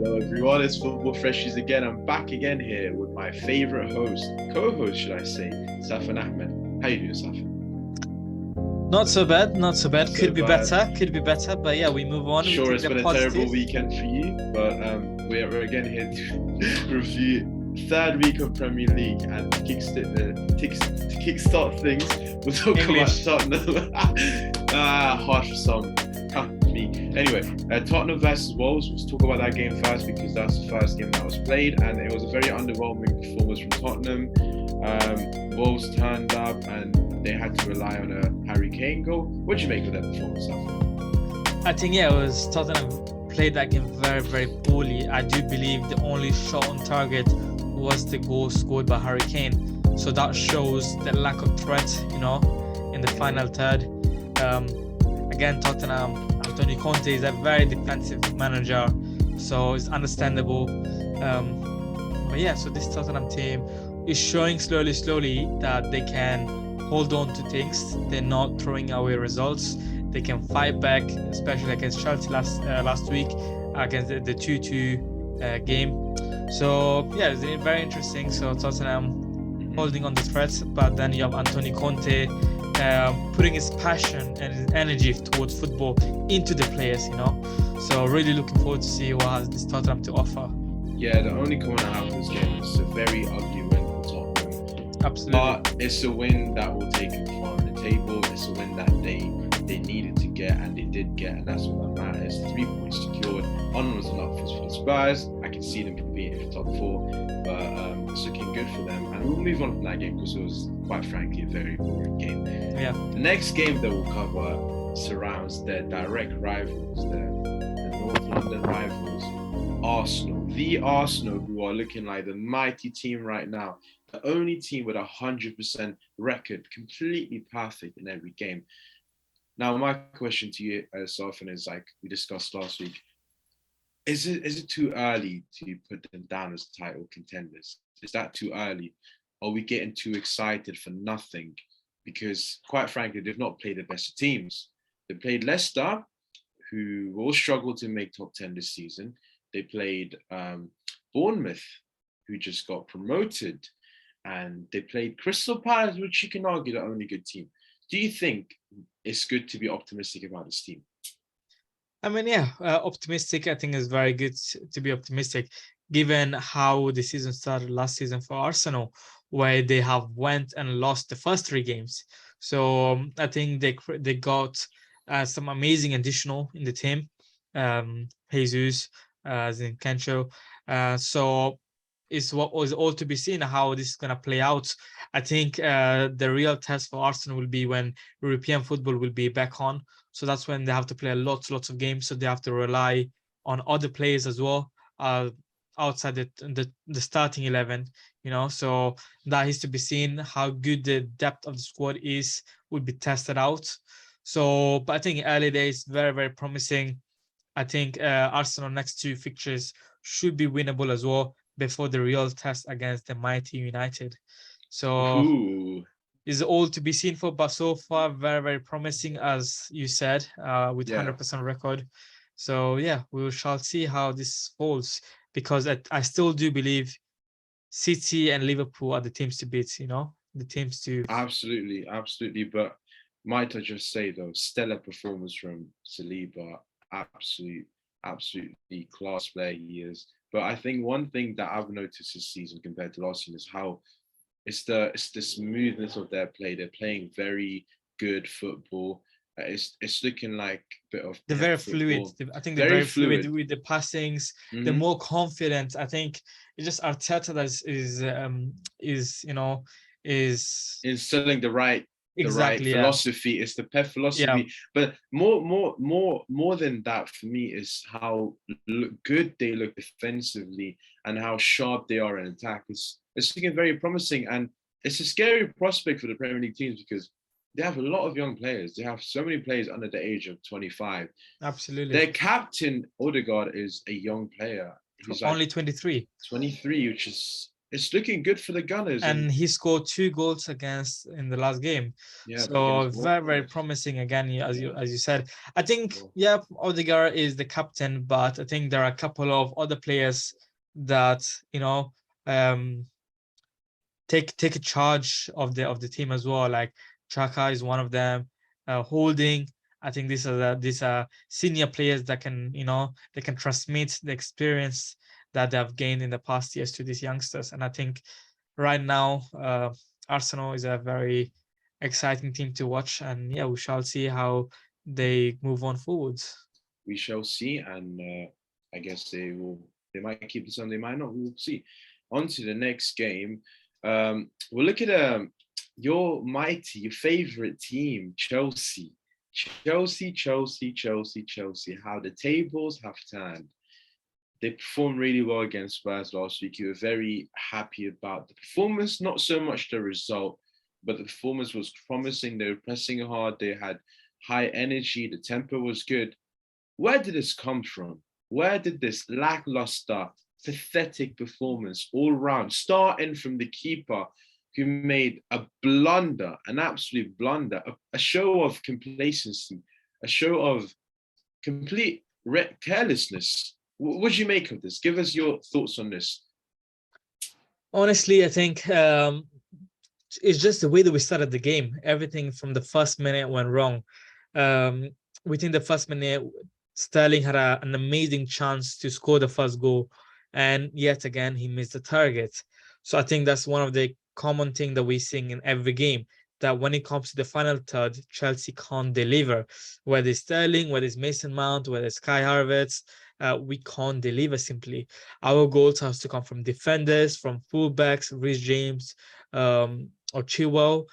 Hello everyone, it's Football Freshies again. I'm back again here with my favorite host, co-host should I say, Safan Ahmed. How you doing, Safan? Not so bad, not so bad. Not so Could be bad. better. But yeah, we move on. We Sure, take it's the been a terrible positive. weekend for you, but we're again here to review third week of Premier League and to kickstart things. We'll talk English. about Tottenham. Harsh for some. Me. Anyway, Tottenham versus Wolves. Let's talk about that game first because that's the first game that was played, and it was a very underwhelming performance from Tottenham. Wolves turned up and they had to rely on a Harry Kane goal. What did you make of that performance, Alfie? I think it was Tottenham played that game very, very poorly. I do believe the only shot on target was the goal scored by Harry Kane. So that shows the lack of threat, in the final third. Again, Tottenham, Antonio Conte is a very defensive manager, so it's understandable. But yeah, so this Tottenham team is showing slowly that they can hold on to things. They're not throwing away results. They can fight back, especially against Chelsea last week, against the 2-2 game. So yeah, it's very interesting. So Tottenham holding on the threats, but then you have Antonio Conte putting his passion and his energy towards football into the players, So really looking forward to see what has this Tottenham to offer. Yeah, the only comment I have for this game is a very ugly win for Tottenham. Absolutely. But it's a win that will take them far on the table. It's a win that they needed to get and they did get, and that's what that matters. 3 points secured. Onwards and upwards for the Spurs. I can see them competing for top 4, but it's looking good for them. And we'll move on from that game because it was, quite frankly, a very boring game. Yeah. The next game that we'll cover surrounds their direct rivals, the North London rivals, Arsenal. The Arsenal, who are looking like the mighty team right now. The only team with 100% record, completely perfect in every game. Now, my question to you, Safan, is like we discussed last week. Is it too early to put them down as title contenders? Is that too early? Are we getting too excited for nothing? Because quite frankly, they've not played the best of teams. They played Leicester, who will struggle to make top 10 this season. They played Bournemouth, who just got promoted. And they played Crystal Palace, which you can argue the only good team. Do you think it's good to be optimistic about this team? I mean, yeah, optimistic. I think is very good to be optimistic, given how the season started last season for Arsenal, where they have went and lost the first 3 games. So I think they got some amazing additional in the team, Jesus, Zinchenko. So it's what was all to be seen how this is going to play out. I think the real test for Arsenal will be when European football will be back on. So that's when they have to play lots of games. So they have to rely on other players as well, outside the starting 11. So that is to be seen. How good the depth of the squad is will be tested out. So, but I think early days very, very promising. I think Arsenal next 2 fixtures should be winnable as well before the real test against the mighty United. So is all to be seen for, but so far very, very promising, as you said, with 100% record. So yeah, we shall see how this falls, because I still do believe City and Liverpool are the teams to beat, the teams to... Absolutely. But might I just say though, stellar performance from Saliba, absolutely class player he is. But I think one thing that I've noticed this season compared to last season is how it's the smoothness of their play. They're playing very good football. It's looking like a bit of... They're very fluid. I think they're very fluid with the passings. Mm-hmm. They're more confident. I think it's just Arteta that is instilling the right philosophy. It's the Pep philosophy. Yeah. But more than that for me is how good they look defensively and how sharp they are in attack. It's looking very promising, and it's a scary prospect for the Premier League teams because they have a lot of young players. They have so many players under the age of 25. Absolutely. Their captain, Odegaard, is a young player. He's only 23. 23, which is It's looking good for the Gunners, and and he scored 2 goals against in the last game. yeah, So against very Watford. promising again, Yeah, as you said. I think well, yeah, Odegaard is the captain, but I think there are a couple of other players that um take a charge of the team as well. Like Chaka is one of them. Holding, I think these are senior players that can they can transmit the experience that they have gained in the past years to these youngsters. And I think right now Arsenal is a very exciting team to watch, and yeah, we shall see how they move on forwards. we shall see, and I guess they will. They might keep this on. They might not. We will see. On to the next game. We'll look at your favorite team, Chelsea. Chelsea. How the tables have turned. They performed really well against Spurs last week. You were very happy about the performance, not so much the result, but the performance was promising. They were pressing hard. They had high energy. The tempo was good. Where did this come from? Where did this lackluster, pathetic performance all round, starting from the keeper who made a blunder, an absolute blunder, a show of complacency, a show of complete carelessness? What do you make of this? Give us your thoughts on this. Honestly, I think it's just the way that we started the game. Everything from the first minute went wrong. Um, Within the first minute, Sterling had an amazing chance to score the first goal, and yet again he missed the target. So I think that's one of the common thing that we see in every game. That when it comes to the final third, Chelsea can't deliver. Whether it's Sterling, whether it's Mason Mount, whether it's Kai Havertz, we can't deliver simply. Our goals has to come from defenders, from fullbacks, Rhys James, or Chilwell.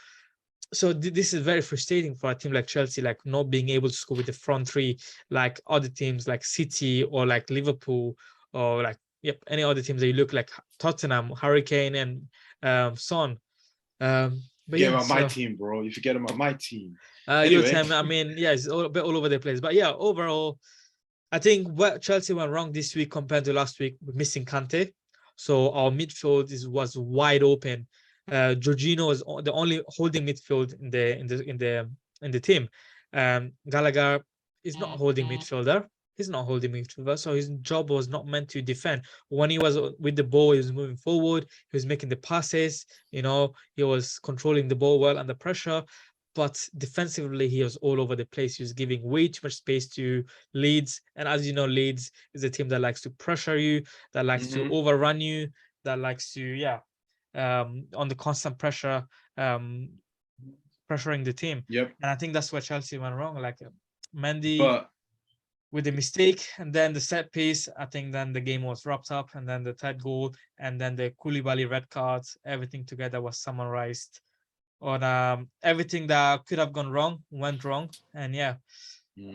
So this is very frustrating for a team like Chelsea, like not being able to score with the front three, like other teams like City or like Liverpool or like any other teams that you look like Tottenham, Hurricane, and Son. But Forget yeah, about my so team, bro. You forget about my team. your Anyway, team, I mean, yeah, it's a bit all over the place. But yeah, overall, I think what Chelsea went wrong this week compared to last week, we're missing Kante. So our midfield was wide open. Jorginho was the only holding midfield in the team. Gallagher is not holding midfielder. He's not holding midfielder, so his job was not meant to defend. When he was with the ball, he was moving forward. He was making the passes. He was controlling the ball well under pressure. But defensively, he was all over the place. He was giving way too much space to Leeds. And as you know, Leeds is a team that likes to pressure you, that likes to overrun you, that likes to, on the constant pressure, pressuring the team. yep. And I think that's where Chelsea went wrong. Like Mendy But with the mistake, and then the set piece, I think then the game was wrapped up, and then the third goal, and then the Koulibaly red cards, everything together was summarized on everything that could have gone wrong went wrong. And yeah,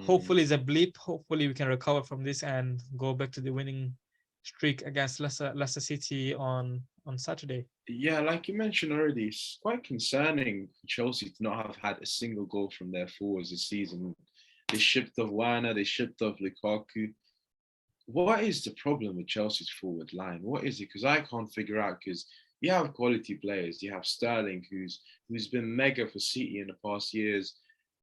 hopefully it's a blip. Hopefully we can recover from this and go back to the winning streak against Leicester City on Saturday. yeah, like you mentioned already, it's quite concerning for Chelsea to not have had a single goal from their forwards this season. They shipped off Werner, they shipped off Lukaku. What is the problem with Chelsea's forward line? What is it? Because I can't figure out. Because you have quality players. You have Sterling, who's been mega for City in the past years,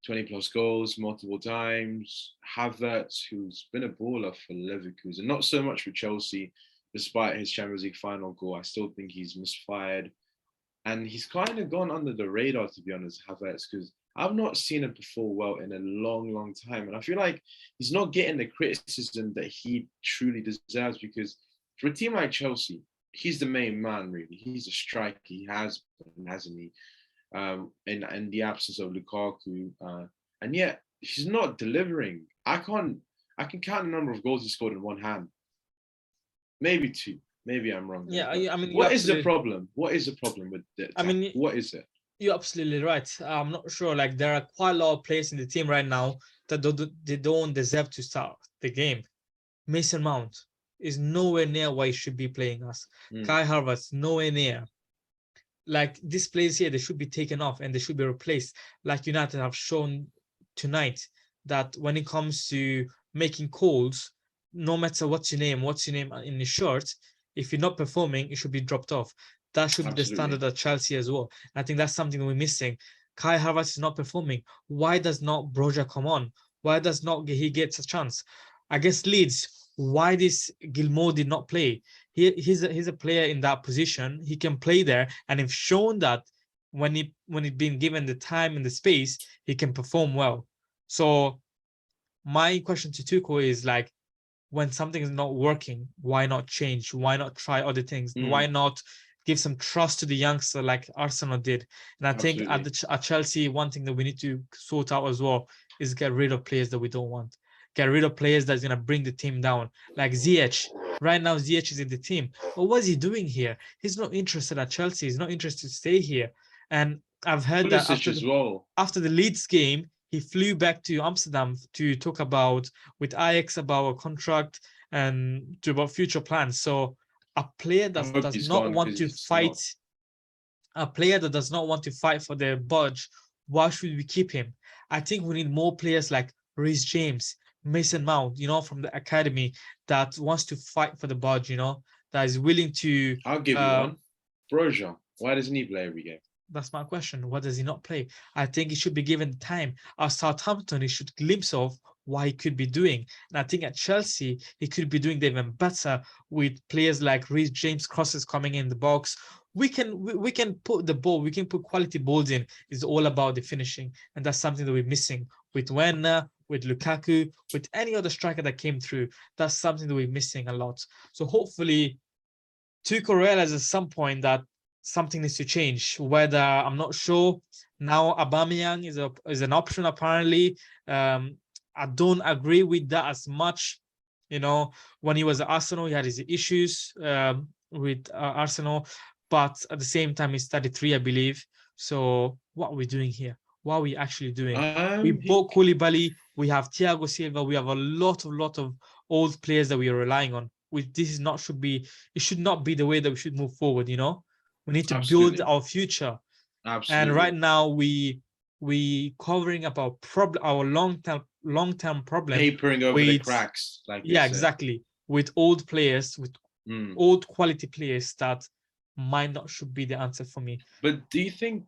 20 plus goals multiple times. Havertz, who's been a baller for Leverkusen, not so much for Chelsea, despite his Champions League final goal. I still think he's misfired, and he's kind of gone under the radar, to be honest, Havertz, because I've not seen him perform well in a long, long time. And I feel like he's not getting the criticism that he truly deserves, because for a team like Chelsea, he's the main man, really. He's a striker. He has been, hasn't he? In the absence of Lukaku. And yet, he's not delivering. I can count the number of goals he scored in one hand. Maybe two. Maybe I'm wrong. Yeah, I mean, what is the problem? What is the problem with the attack? I mean, what is it? you're absolutely right. I'm not sure. Like there are quite a lot of players in the team right now that they don't deserve to start the game. Mason Mount is nowhere near where he should be playing us. Kai Havertz nowhere near. Like these players here, they should be taken off and they should be replaced. Like United have shown tonight that when it comes to making calls, no matter what's your name in the shirt, If you're not performing, it should be dropped off. That should be the Absolutely. standard at Chelsea as well. I think that's something that we're missing. Kai Havertz is not performing. Why does not Broja come on? Why does not he gets a chance? Against Leeds, why this Gilmore did not play? He's a player in that position. He can play there, and have shown that when he's been given the time and the space, he can perform well. So my question to Tuchel is like, when something is not working, why not change? Why not try other things? Why not give some trust to the youngster like Arsenal did? And I think Absolutely. at Chelsea, one thing that we need to sort out as well is get rid of players that we don't want. Get rid of players that's gonna bring the team down, like Ziyech. Right now, Ziyech is in the team, but what's he doing here? He's not interested at Chelsea. He's not interested to stay here. And I've heard that Pulisic as well. after the Leeds game, he flew back to Amsterdam to talk about with Ajax about a contract and to about future plans. So a player I that hope does he's not gone want because to he's fight, not. a player that does not want to fight for their budge, why should we keep him? I think we need more players like Reece James, Mason Mount, from the academy that wants to fight for the budge, that is willing to I'll give you uh, one. Broja. Why doesn't he play every game? that's my question. What does he not play? I think he should be given time. At Southampton, he should glimpse of what he could be doing. And I think at Chelsea, he could be doing even better with players like Reece James crosses coming in the box. We can put the ball, we can put quality balls in. It's all about the finishing. And that's something that we're missing with Werner, with Lukaku, with any other striker that came through. That's something that we're missing a lot. So hopefully Tuchel realized at some point that something needs to change. Whether I'm not sure now, Aubameyang is an option apparently. I don't agree with that as much. When he was at Arsenal, he had his issues with Arsenal, but at the same time, he's 33, I believe. So what are we doing here? What are we actually doing? We He bought Koulibaly. We have Thiago Silva. We have a lot of old players that we are relying on. This is not should be it should not be the way that we should move forward. We need to build absolutely, our future. And right absolutely now we covering up our long term problem papering over the with, cracks, like they yeah, say. exactly, with old players, with Mm. old quality players that might not should be the answer for me. But do you think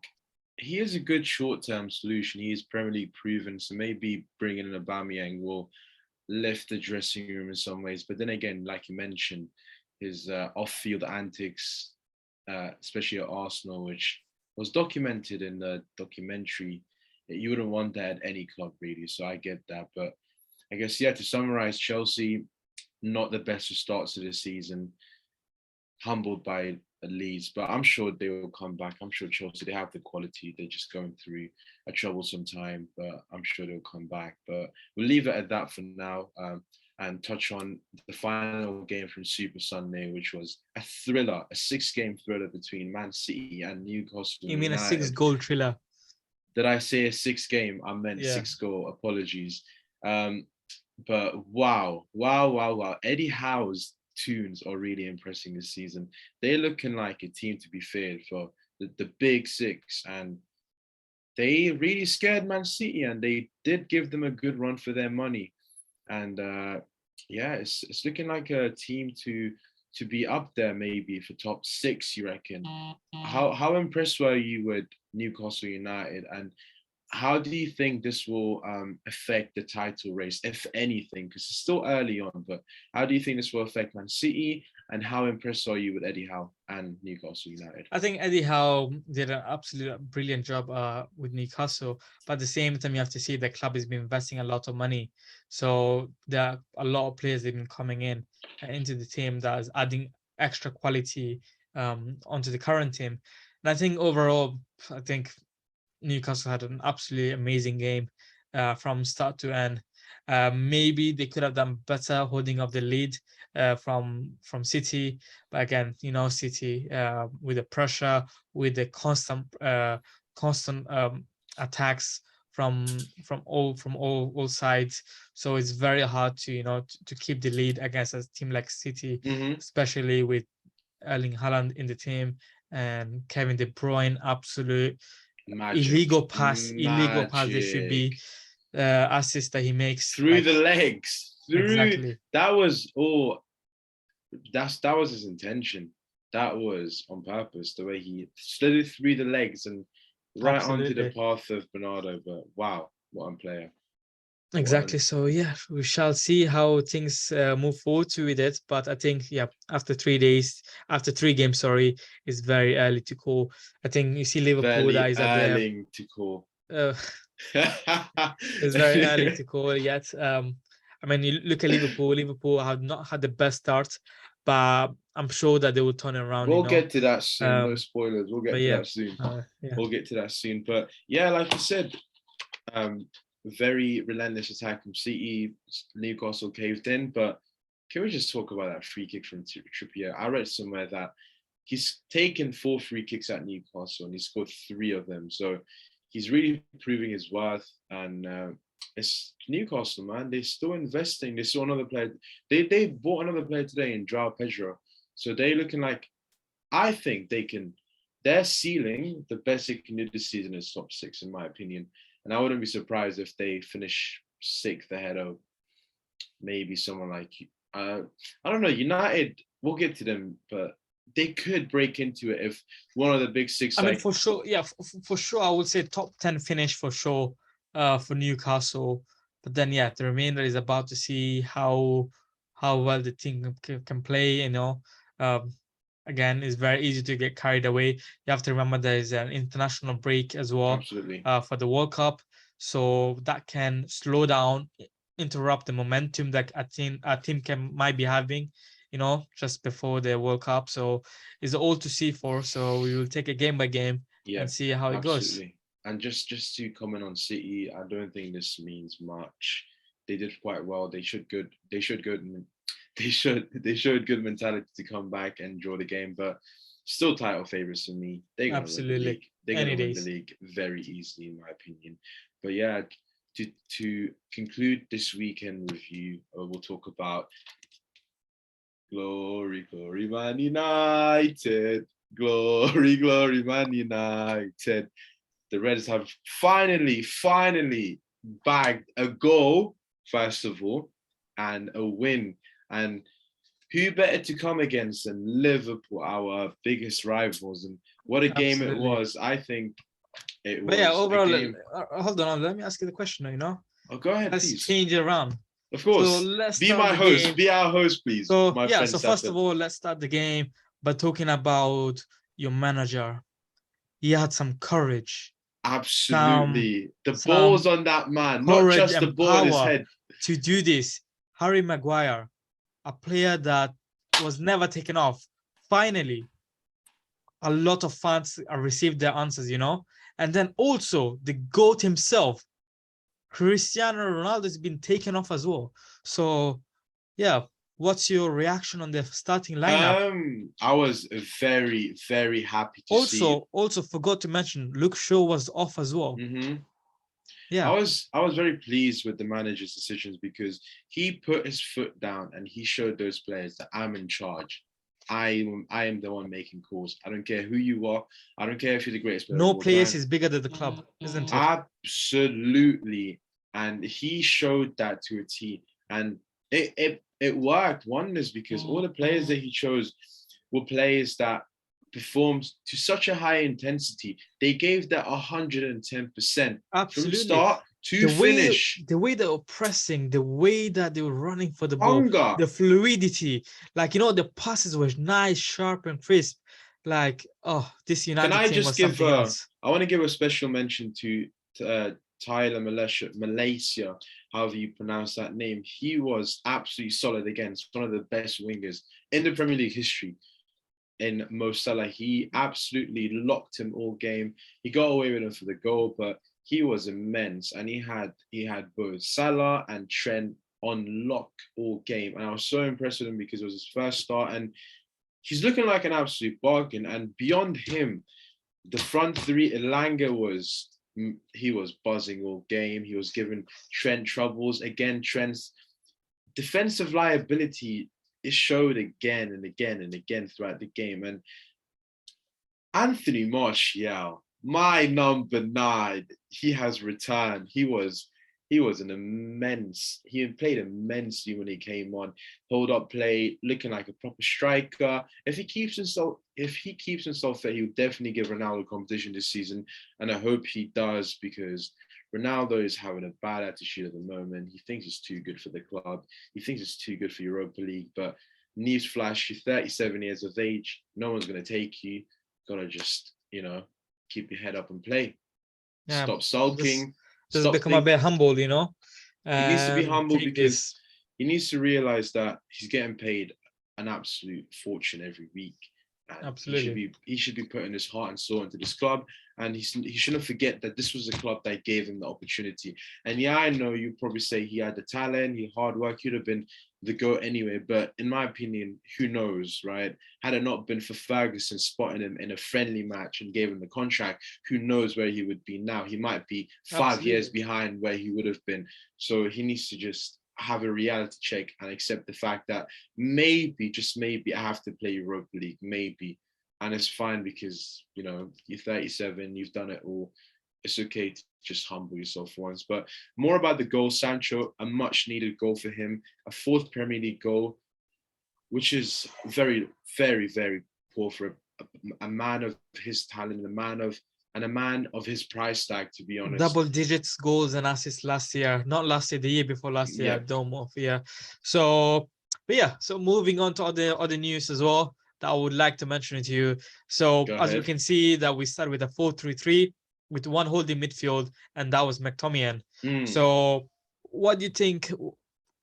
he is a good short-term solution? He is Premier League proven, so maybe bringing in Aubameyang will lift the dressing room in some ways. But then again, like you mentioned, his off-field antics, especially at Arsenal, which was documented in the documentary. You wouldn't want that at any club, really. So I get that. But I guess, yeah, to summarize, Chelsea, not the best of starts to the season, humbled by Leeds, but I'm sure they will come back. I'm sure Chelsea, they have the quality. They're just going through a troublesome time, but I'm sure they'll come back. But we'll leave it at that for now, and touch on the final game from Super Sunday, which was a thriller, a six-game thriller between Man City and Newcastle You mean a United. 6 goal thriller? Did I say a six-game? I meant Yeah. six-goal. Apologies. But wow, wow, wow, wow. Eddie Howe's tunes are really impressing this season. They're looking like a team to be feared for the big six, and they really scared Man City, and they did give them a good run for their money. And yeah, it's looking like a team to be up there maybe for top six. You reckon? How impressed were you with Newcastle United, and how do you think this will affect the title race, if anything? Because it's still early on, but how do you think this will affect Man City? And how impressed are you with Eddie Howe and Newcastle United? I think Eddie Howe did an absolute brilliant job with Newcastle, but at the same time, you have to see the club has been investing a lot of money. So there are a lot of players that have been coming in into the team that is adding extra quality onto the current team. And I think overall, I think Newcastle had an absolutely amazing game from start to end. Maybe they could have done better holding up the lead from City, but again, City with the pressure, with the constant attacks from all sides. So it's very hard to keep the lead against a team like City, especially with Erling Haaland in the team and Kevin De Bruyne, absolute Magic, illegal pass. There should magic be assist that he makes, through like, the legs, through exactly. that was that was his intention. That was on purpose. The way he slid it through the legs and right onto the Absolutely. path of Bernardo. But wow, what a player! What Exactly. an So yeah, we shall see how things move forward to with it. But I think yeah, after 3 days, after 3 games, sorry, it's very early to call. I think you see Liverpool that fairly is at the early to call. uh, it's very early to call yet. I mean, you look at Liverpool. Liverpool have not had the best start, but I'm sure that they will turn it around. We'll get to that soon. No Um, spoilers. We'll but get to yeah, that soon. yeah, We'll get to that soon. But yeah, like you said, um, very relentless attack from City. Newcastle caved in. But can we just talk about that free kick from Trippier? I read somewhere that he's taken 4 free kicks at Newcastle and he scored 3 of them. So he's really proving his worth. And it's Newcastle, man. They're still investing. They saw another player. They bought another player today in Joao Pedro. So they're looking like, I think they can. Their ceiling, the best they can do this season is top 6, in my opinion. And I wouldn't be surprised if they finish 6th ahead of maybe someone like I don't know, United. We'll get to them, but they could break into it if one of the big 6 I mean, like for sure, yeah, for sure, I would say top 10 finish for sure, for Newcastle. But then, yeah, the remainder is about to see how well the team can play. Um, again, it's very easy to get carried away. You have to remember there is an international break as well, absolutely. for the World Cup, so that can slow down, interrupt the momentum that a team might be having, just before the World Cup. So it's all to see for. So we will take it game by game Yeah, and see how it goes. absolutely. And just to comment on City, I don't think this means much. They did quite well. They should good. They should good. They showed good mentality to come back and draw the game, but still title favorites for me. They're gonna win the Absolutely. league. They're Any gonna win the days. league very easily, in my opinion. But yeah, to conclude this weekend review, we'll talk about glory, glory, Man United. Glory, glory, Man United. The Reds have finally bagged a goal, first of all, and a win. And who better to come against than Liverpool, our biggest rivals? And what a game it Absolutely. was. I think it But yeah, was a overall, game. hold on. Let me ask you the question. Oh, go ahead, Let's please. change it around. Of So course. let's Be start my the host. game. Be our host, please, So my yeah, friend so first Sefton. of all, let's start the game by talking about your manager. He had some courage, some Absolutely. The balls some on that man, not courage just the and ball on his power head. to do this. Harry Maguire, a player that was never taken off. Finally, a lot of fans received their answers. And then also the GOAT himself, Cristiano Ronaldo, has been taken off as well. So yeah, what's your reaction on the starting lineup? I was very, very happy to see. Also forgot to mention Luke Shaw was off as well. Mm-hmm. Yeah, I was very pleased with the manager's decisions because he put his foot down and he showed those players that I'm in charge. I am the one making calls. I don't care who you are. I don't care if you're the greatest player of no all place time. is bigger than the club, isn't it? Absolutely. And he showed that to a T. And it worked wonders because all the players that he chose were players that performed to such a high intensity. They gave that 110% from Absolutely. start to The way finish. the way they were pressing, the way that they were running for the ball, Hunger. the fluidity, the passes were nice, sharp, and crisp. Like, oh, this Can United I team just was give something else. I want to give a special mention to Tyler Malaysia, however you pronounce that name. He was absolutely solid again. It's one of the best wingers in the Premier League history. In Mo Salah, he absolutely locked him all game. He got away with him for the goal, but he was immense, and he had both Salah and Trent on lock all game, and I was so impressed with him because it was his first start, and he's looking like an absolute bargain. And beyond him, the front three, Elanga he was buzzing all game. He was giving Trent troubles. Again, Trent's defensive liability is showed again and again and again throughout the game. And Anthony Martial, my number 9, he has returned. He was he was an immense. He played immensely when he came on. Hold up play, looking like a proper striker. If he keeps himself fit, he will definitely give Ronaldo competition this season, and I hope he does because Ronaldo is having a bad attitude at the moment. He thinks it's too good for the club. He thinks it's too good for Europa League. But newsflash, you're 37 years of age. No one's gonna take you. Gotta just keep your head up and play. Yeah, Stop just sulking. just Stop become a bit thinking. humble, He needs to be and humble take because this. he needs to realize that he's getting paid an absolute fortune every week, and Absolutely. he should be putting his heart and soul into this club, and he shouldn't forget that this was a club that gave him the opportunity. And yeah, I know you probably say he had the talent, he hard work, he'd have been the GOAT anyway. But in my opinion, who knows, right? Had it not been for Ferguson spotting him in a friendly match and gave him the contract, who knows where he would be now? He might be 5 years Absolutely. behind where he would have been. So he needs to just have a reality check and accept the fact that maybe, just maybe, I have to play Europa League, maybe. And it's fine because, you're 37, you've done it all. It's okay to just humble yourself once. But more about the goal, Sancho, a much needed goal for him, a fourth Premier League goal, which is very, very, very poor for a man of his talent, a man of his price tag, to be honest. Double digits goals and assists last year, not last year, the year before last year, Yeah, Dome of yeah. So, but yeah, so moving on to other news as well that I would like to mention to you. So go as we ahead. can see that we start with a 4-3-3 with one holding midfield, and that was McTominay. So what do you think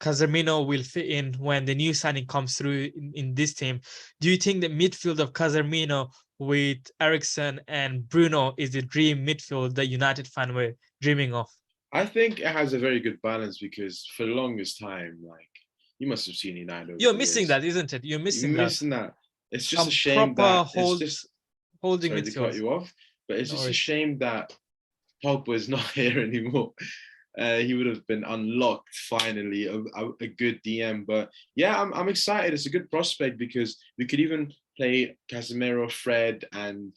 Casemiro will fit in when the new signing comes through in this team? Do you think the midfield of Casemiro with Eriksen and Bruno is the dream midfield that United fan were dreaming of? I think it has a very good balance because for the longest time, like, you must have seen United over You're the missing years. that, isn't it? You're You're missing that. missing that. It's just a Some shame proper that it's just, holding sorry to cut midfield. you off, but it's No just a worries. shame that Pogba is not here anymore. He would have been unlocked finally, a good DM. But yeah, I'm excited. It's a good prospect because we could even play Casemiro, Fred, and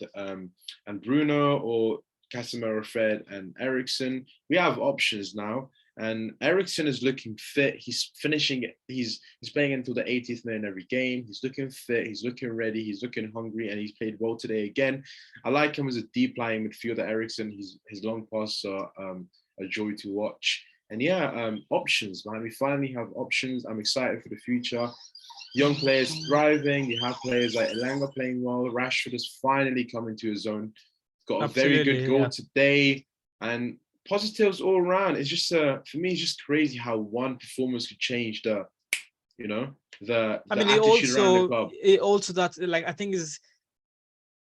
Bruno, or Casemiro, Fred, and Eriksen. We have options now. And Eriksen is looking fit. He's finishing. He's playing until the 80th minute every game. He's looking fit. He's looking ready. He's looking hungry, and he's played well today again. I like him as a deep lying midfielder. Eriksen. His long passes are a joy to watch. And yeah, options, man. We finally have options. I'm excited for the future. Young players thriving. You have players like Elanga playing well. Rashford is finally coming to his own. Got a very good Absolutely, goal yeah. today, and positives all around. It's just for me, it's just crazy how one performance could change I the mean, attitude around the club. it also that like I think is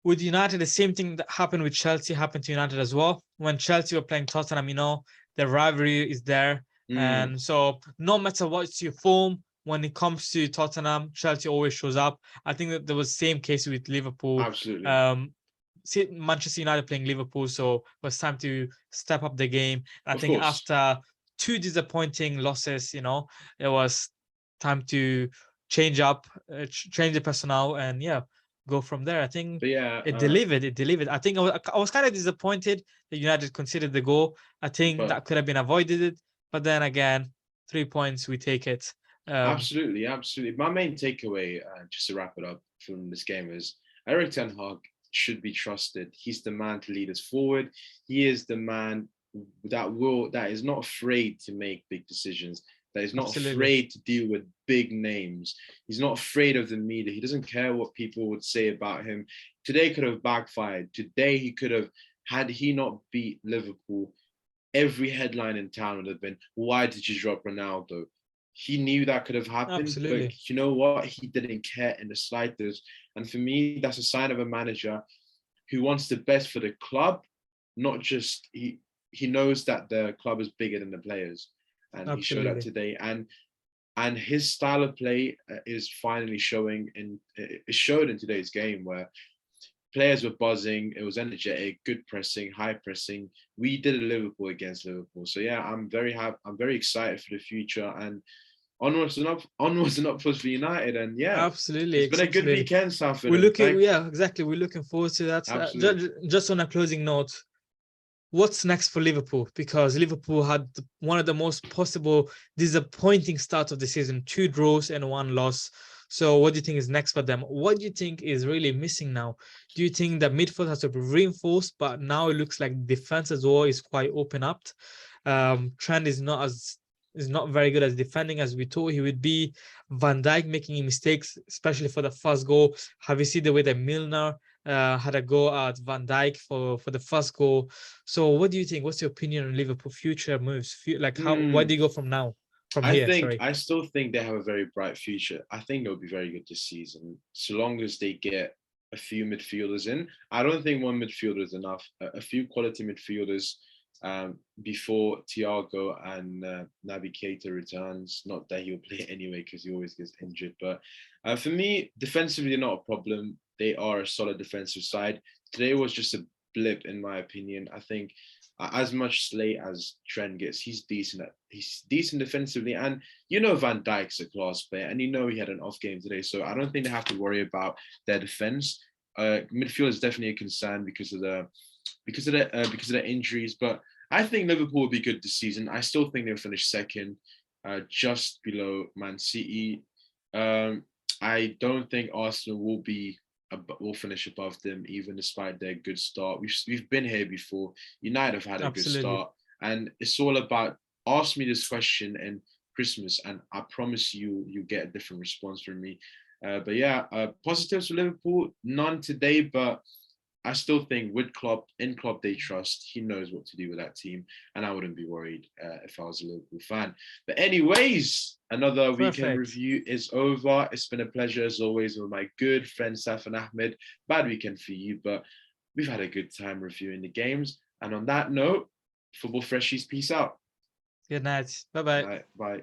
with United, the same thing that happened with Chelsea happened to United as well. When Chelsea were playing Tottenham, the rivalry is there. Mm, And so no matter what's your form, when it comes to Tottenham, Chelsea always shows up. I think that there was the same case with Liverpool. absolutely, Um, Manchester United playing Liverpool, so it was time to step up the game. And I of think course. after two disappointing losses, it was time to change up, change the personnel, and yeah, go from there. I think But yeah, it delivered. It delivered. I think I was kind of disappointed that United considered the goal. I think but that could have been avoided. But then again, 3 points, we take it. Um, absolutely, absolutely. My main takeaway, just to wrap it up from this game, is Eric Ten Hag should be trusted. He's the man to lead us forward. He is the man that is not afraid to make big decisions. That is not Absolutely, afraid to deal with big names. He's not afraid of the media. He doesn't care what people would say about him. Today could have backfired. Today he could have, had he not beat Liverpool, every headline in town would have been, why did you drop Ronaldo? He knew that could have happened, but absolutely, you know what? He didn't care in the slightest. And for me, that's a sign of a manager who wants the best for the club, not just he knows that the club is bigger than the players. And he showed that absolutely. today. And his style of play is finally showing it showed in today's game where players were buzzing. It was energetic, good pressing, high pressing. We did a Liverpool against Liverpool. So yeah, I'm very happy. I'm very excited for the future and onwards and upwards for United. And yeah, Absolutely, it's been a good absolutely. weekend, Safin. We're And looking, thank yeah, exactly. We're looking forward to that. absolutely. Just on a closing note, what's next for Liverpool? Because Liverpool had one of the most possible disappointing starts of the season, 2 draws and 1 loss. So what do you think is next for them? What do you think is really missing now? Do you think that midfield has to be reinforced, but now it looks like defense as well is quite open up? Trent is not very good as defending as we thought he would be. Van Dijk making mistakes, especially for the first goal. Have you seen the way that Milner had a go at Van Dijk for the first goal? So what do you think? What's your opinion on Liverpool future moves? Like where do you go from now? From here, sorry. I still think they have a very bright future. I think they'll be very good this season, so long as they get a few midfielders in. I don't think one midfielder is enough. A few quality midfielders before Thiago and Naby Keita returns. Not that he'll play anyway because he always gets injured. But for me, defensively, they're not a problem. They are a solid defensive side. Today was just a blip, in my opinion. I think as much slate as Trent gets, he's decent. He's decent defensively, and Van Dijk's a class player, and he had an off game today, so I don't think they have to worry about their defense. Midfield is definitely a concern because of the injuries, but I think Liverpool will be good this season. I still think they'll finish second, just below Man City. I don't think Arsenal will finish above them, even despite their good start. We've been here before. United have had a good Absolutely. start, and it's all about ask me this question in Christmas, and I promise you get a different response from me. But yeah, positives for Liverpool, none today, but I still think with Klopp, in Klopp they trust. He knows what to do with that team, and I wouldn't be worried if I was a Liverpool fan. But anyways, another weekend Perfect. review is over. It's been a pleasure as always with my good friend Safan Ahmed. Bad weekend for you, but we've had a good time reviewing the games. And on that note, football freshies, peace out. Good night. Bye bye. Bye. Bye.